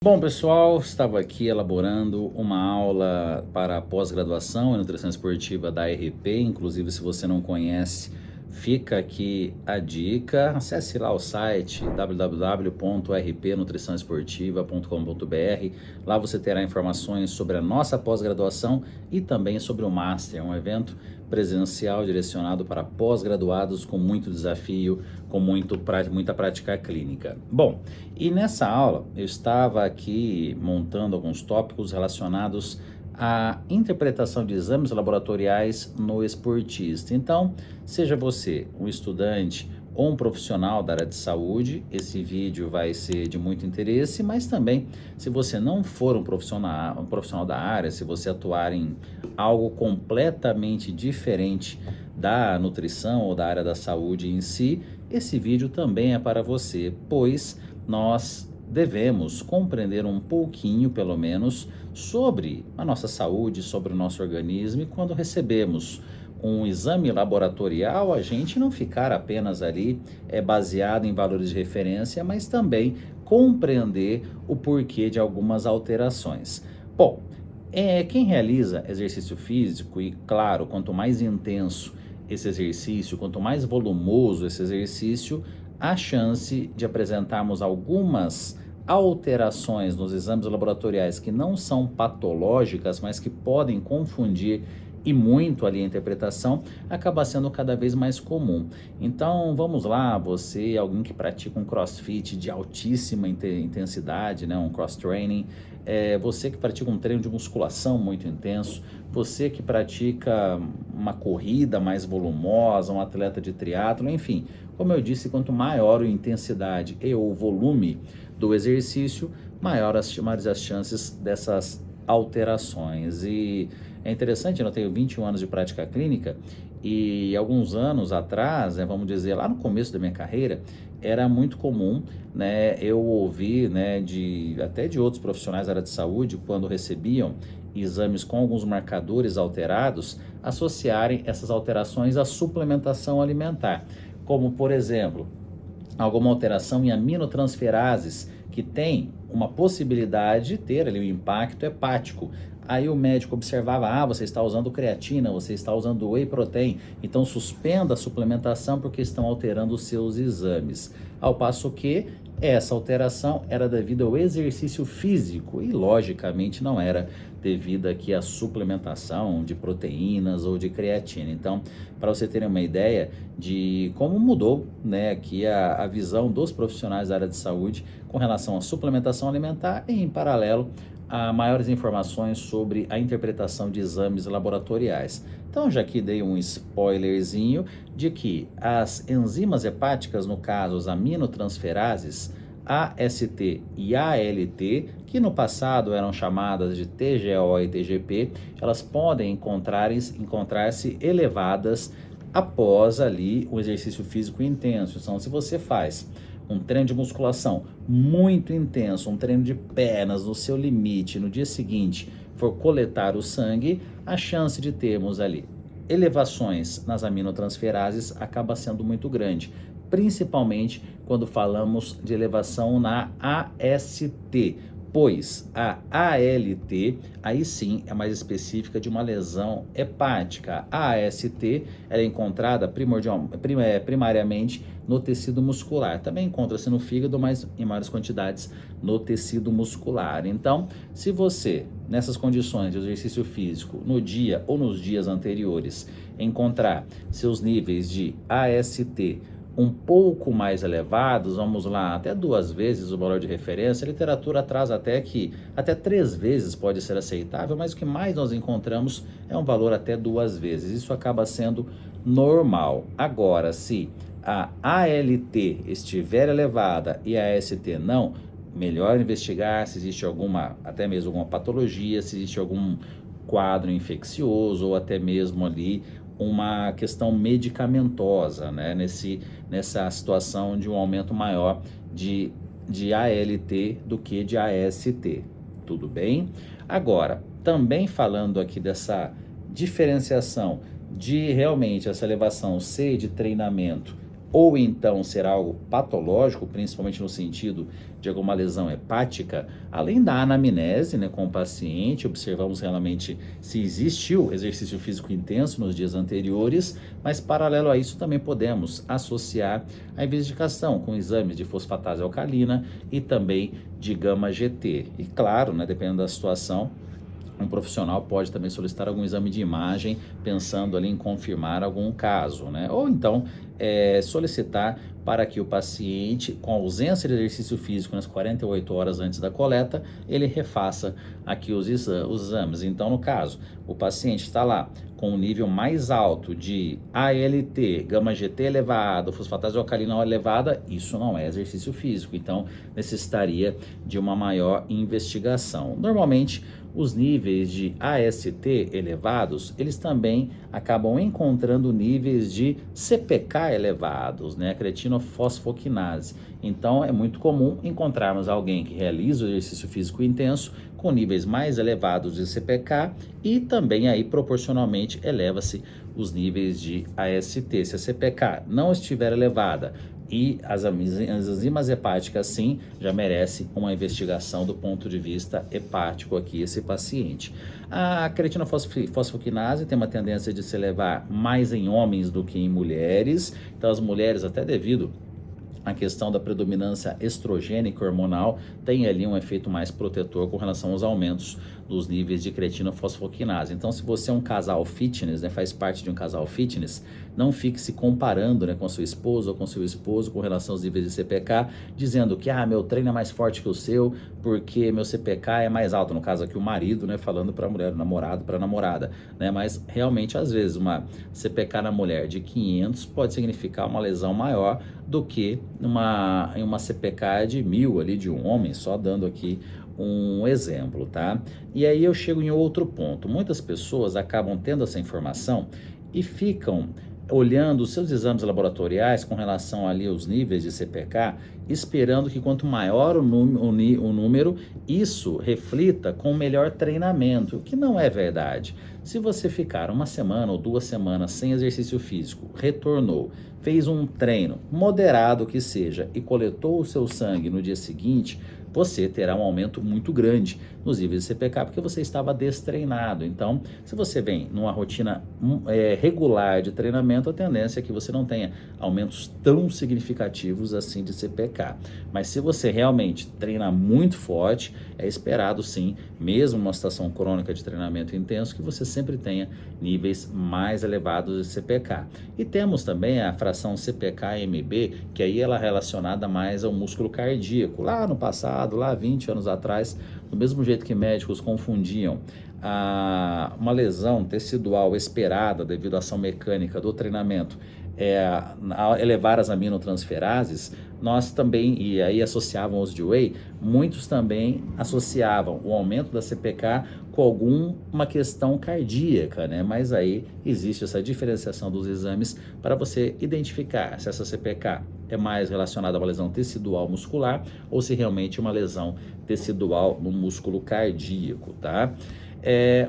Bom, pessoal, estava aqui elaborando uma aula para pós-graduação em nutrição esportiva da RP. Inclusive, se você não conhece, fica aqui a dica. Acesse lá o site www.rpnutriçãoesportiva.com.br. Lá você terá informações sobre a nossa pós-graduação e também sobre o Master, um evento presencial direcionado para pós-graduados com muito desafio, com muita prática clínica. Bom, e nessa aula eu estava aqui montando alguns tópicos relacionados à interpretação de exames laboratoriais no esportista. Então, seja você um estudante ou um profissional da área de saúde, esse vídeo vai ser de muito interesse, mas também, se você não for um profissional da área, se você atuar em algo completamente diferente da nutrição ou da área da saúde em si, esse vídeo também é para você, pois nós devemos compreender um pouquinho, pelo menos, sobre a nossa saúde, sobre o nosso organismo, e quando recebemos um exame laboratorial, a gente não ficar apenas ali baseado em valores de referência, mas também compreender o porquê de algumas alterações. Bom, quem realiza exercício físico, e claro, quanto mais intenso esse exercício, quanto mais volumoso esse exercício, a chance de apresentarmos algumas alterações nos exames laboratoriais que não são patológicas, mas que podem confundir e muito ali a interpretação, acaba sendo cada vez mais comum. Então vamos lá, você, alguém que pratica um crossfit de altíssima intensidade, né, um cross training, você que pratica um treino de musculação muito intenso, você que pratica uma corrida mais volumosa, um atleta de triatlo, enfim, como eu disse, quanto maior a intensidade e o volume do exercício, maiores as chances dessas alterações. E é interessante, eu tenho 21 anos de prática clínica e alguns anos atrás, vamos dizer, lá no começo da minha carreira, era muito comum, né, eu ouvir, né, até de outros profissionais da área de saúde, quando recebiam exames com alguns marcadores alterados, associarem essas alterações à suplementação alimentar, como, por exemplo, alguma alteração em aminotransferases que tem uma possibilidade de ter ali um impacto hepático. Aí o médico observava, você está usando creatina, você está usando whey protein, então suspenda a suplementação porque estão alterando os seus exames. Ao passo que essa alteração era devido ao exercício físico e logicamente não era devido aqui à suplementação de proteínas ou de creatina. Então, para você ter uma ideia de como mudou, né, aqui a visão dos profissionais da área de saúde com relação à suplementação alimentar e, em paralelo, a maiores informações sobre a interpretação de exames laboratoriais. Então, já aqui dei um spoilerzinho de que as enzimas hepáticas, no caso, as aminotransferases, AST e ALT, que no passado eram chamadas de TGO e TGP, elas podem encontrar-se elevadas após ali um exercício físico intenso. Então, se você faz um treino de musculação muito intenso, um treino de pernas no seu limite, no dia seguinte for coletar o sangue, a chance de termos ali elevações nas aminotransferases acaba sendo muito grande, principalmente quando falamos de elevação na AST, pois a ALT, aí sim, é mais específica de uma lesão hepática. A AST ela é encontrada primariamente no tecido muscular. Também encontra-se no fígado, mas em maiores quantidades no tecido muscular. Então, se você, nessas condições de exercício físico, no dia ou nos dias anteriores, encontrar seus níveis de AST um pouco mais elevados, vamos lá, até 2 vezes o valor de referência, a literatura traz até 3 vezes pode ser aceitável, mas o que mais nós encontramos é um valor até 2 vezes. Isso acaba sendo normal. Agora, se a ALT estiver elevada e a AST não, melhor investigar se existe até mesmo alguma patologia, se existe algum quadro infeccioso ou até mesmo ali uma questão medicamentosa, né, nessa situação de um aumento maior de ALT do que de AST, tudo bem? Agora, também falando aqui dessa diferenciação de realmente essa elevação ser de treinamento ou então ser algo patológico, principalmente no sentido de alguma lesão hepática, além da anamnese, né, com o paciente, observamos realmente se existiu exercício físico intenso nos dias anteriores, mas paralelo a isso também podemos associar a investigação com exames de fosfatase alcalina e também de gama GT. E claro, né, dependendo da situação, um profissional pode também solicitar algum exame de imagem, pensando ali em confirmar algum caso, né? Ou então solicitar para que o paciente, com ausência de exercício físico nas 48 horas antes da coleta, ele refaça aqui os exames. Então, no caso, o paciente está lá com um nível mais alto de ALT, gama GT elevado, fosfatase alcalina elevada, isso não é exercício físico, então necessitaria de uma maior investigação. Normalmente, os níveis de AST elevados, eles também acabam encontrando níveis de CPK elevados, né, creatinofosfoquinase. Então, é muito comum encontrarmos alguém que realiza o exercício físico intenso com níveis mais elevados de CPK e também aí proporcionalmente eleva-se os níveis de AST. Se a CPK não estiver elevada e as enzimas hepáticas, sim, já merece uma investigação do ponto de vista hepático aqui esse paciente. A creatinofosfoquinase tem uma tendência de se elevar mais em homens do que em mulheres, então as mulheres, até devido a questão da predominância estrogênica hormonal, tem ali um efeito mais protetor com relação aos aumentos dos níveis de creatinofosfoquinase. Então, se você é um casal fitness, né, faz parte de um casal fitness, não fique se comparando, né, com a sua esposa ou com seu esposo com relação aos níveis de CPK, dizendo que meu treino é mais forte que o seu porque meu CPK é mais alto, no caso aqui o marido, né, falando para a mulher, o namorado para a namorada, né, mas realmente às vezes uma CPK na mulher de 500 pode significar uma lesão maior do que uma CPK de 1000 ali de um homem, só dando aqui um exemplo, tá? E aí eu chego em outro ponto. Muitas pessoas acabam tendo essa informação e ficam olhando os seus exames laboratoriais com relação ali aos níveis de CPK, esperando que quanto maior o número, isso reflita com melhor treinamento, o que não é verdade. Se você ficar uma semana ou 2 semanas sem exercício físico, retornou, fez um treino moderado que seja e coletou o seu sangue no dia seguinte, você terá um aumento muito grande nos níveis de CPK, porque você estava destreinado. Então, se você vem numa rotina regular de treinamento, a tendência é que você não tenha aumentos tão significativos assim de CPK. Mas se você realmente treina muito forte, é esperado sim, mesmo numa situação crônica de treinamento intenso, que você sempre tenha níveis mais elevados de CPK. E temos também a fração CPK-MB, que aí ela é relacionada mais ao músculo cardíaco. Lá no passado, lá 20 anos atrás, do mesmo jeito que médicos confundiam uma lesão tecidual esperada devido à ação mecânica do treinamento, a elevar as aminotransferases, nós também, e aí associavam os de whey, muitos também associavam o aumento da CPK com alguma questão cardíaca, né? Mas aí existe essa diferenciação dos exames para você identificar se essa CPK é mais relacionada a uma lesão tecidual muscular ou se realmente é uma lesão tecidual no músculo cardíaco, tá?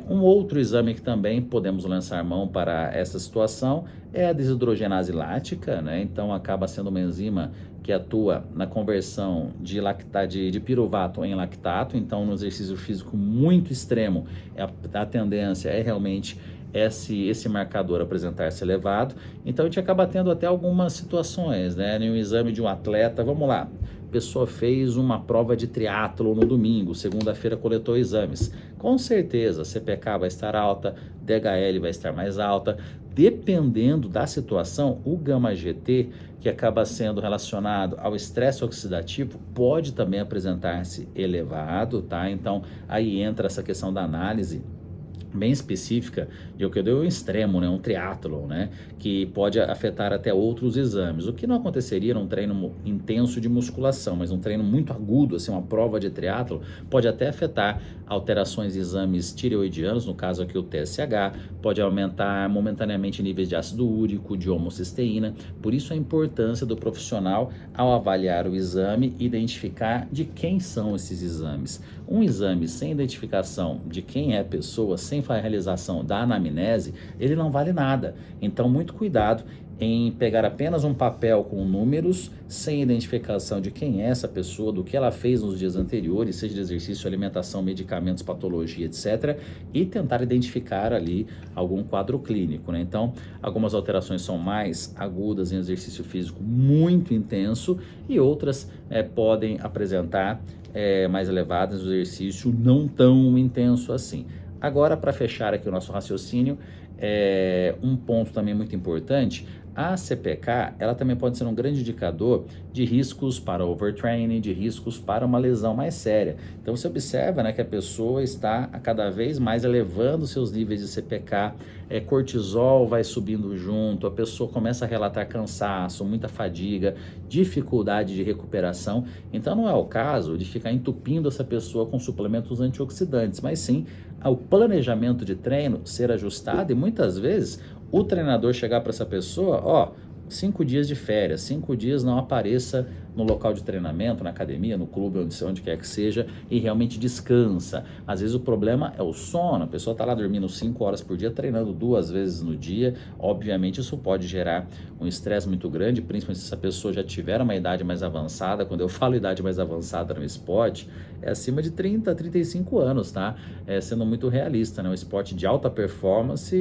Um outro exame que também podemos lançar mão para essa situação é a desidrogenase lática, né? Então acaba sendo uma enzima que atua na conversão de piruvato em lactato. Então, no exercício físico muito extremo, a tendência é realmente esse marcador apresentar-se elevado. Então, a gente acaba tendo até algumas situações, né? Em um exame de um atleta, vamos lá, a pessoa fez uma prova de triatlo no domingo, segunda-feira coletou exames. Com certeza, a CPK vai estar alta, DHL vai estar mais alta. Dependendo da situação, o gama GT, que acaba sendo relacionado ao estresse oxidativo, pode também apresentar-se elevado, tá? Então, aí entra essa questão da análise bem específica de o que eu dei o extremo, né, um triatlon, né, que pode afetar até outros exames. O que não aconteceria num treino intenso de musculação, mas um treino muito agudo, assim, uma prova de triatlon, pode até afetar alterações de exames tireoidianos, no caso aqui o TSH, pode aumentar momentaneamente níveis de ácido úrico, de homocisteína. Por isso a importância do profissional, ao avaliar o exame, identificar de quem são esses exames. Um exame sem identificação de quem é a pessoa, sem realização da anamnese, ele não vale nada. Então, muito cuidado em pegar apenas um papel com números, sem identificação de quem é essa pessoa, do que ela fez nos dias anteriores, seja de exercício, alimentação, medicamentos, patologia, etc., e tentar identificar ali algum quadro clínico, né? Então, algumas alterações são mais agudas em exercício físico muito intenso e outras podem apresentar mais elevadas no exercício não tão intenso assim. Agora, para fechar aqui o nosso raciocínio, um ponto também muito importante, a CPK, ela também pode ser um grande indicador de riscos para overtraining, de riscos para uma lesão mais séria. Então você observa, né, que a pessoa está a cada vez mais elevando seus níveis de CPK, cortisol vai subindo junto, a pessoa começa a relatar cansaço, muita fadiga, dificuldade de recuperação. Então não é o caso de ficar entupindo essa pessoa com suplementos antioxidantes, mas sim ao planejamento de treino ser ajustado e muitas vezes o treinador chegar para essa pessoa, ó, 5 dias de férias, 5 dias não apareça no local de treinamento, na academia, no clube, onde quer que seja, e realmente descansa. Às vezes o problema é o sono, a pessoa está lá dormindo 5 horas por dia, treinando 2 vezes no dia, obviamente isso pode gerar um estresse muito grande, principalmente se essa pessoa já tiver uma idade mais avançada. Quando eu falo idade mais avançada no esporte, é acima de 30, 35 anos, tá? Sendo muito realista, né? Um esporte de alta performance,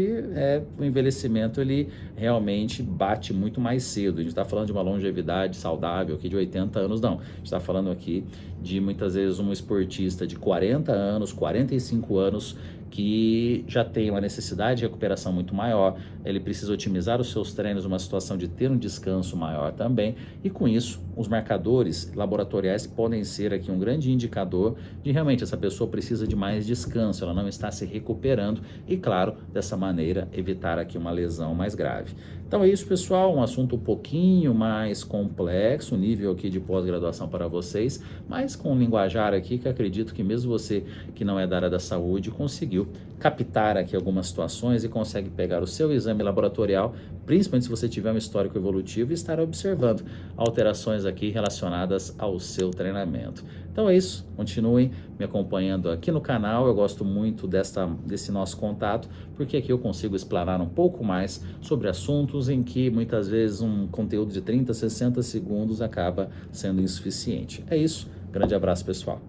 o envelhecimento ele realmente bate muito mais cedo. A gente está falando de uma longevidade saudável aqui de 80 anos, não. A gente está falando aqui de muitas vezes um esportista de 40 anos, 45 anos, que já tem uma necessidade de recuperação muito maior, ele precisa otimizar os seus treinos numa situação de ter um descanso maior também, e com isso os marcadores laboratoriais podem ser aqui um grande indicador de realmente essa pessoa precisa de mais descanso, ela não está se recuperando e, claro, dessa maneira evitar aqui uma lesão mais grave. Então é isso, pessoal, um assunto um pouquinho mais complexo, nível aqui de pós-graduação para vocês, mas com um linguajar aqui que acredito que mesmo você que não é da área da saúde conseguiu captar aqui algumas situações e consegue pegar o seu exame laboratorial, principalmente se você tiver um histórico evolutivo, e estar observando alterações aqui relacionadas ao seu treinamento. Então é isso, continuem me acompanhando aqui no canal, eu gosto muito desse nosso contato, porque aqui eu consigo explanar um pouco mais sobre assuntos em que muitas vezes um conteúdo de 30, 60 segundos acaba sendo insuficiente. É isso, grande abraço, pessoal.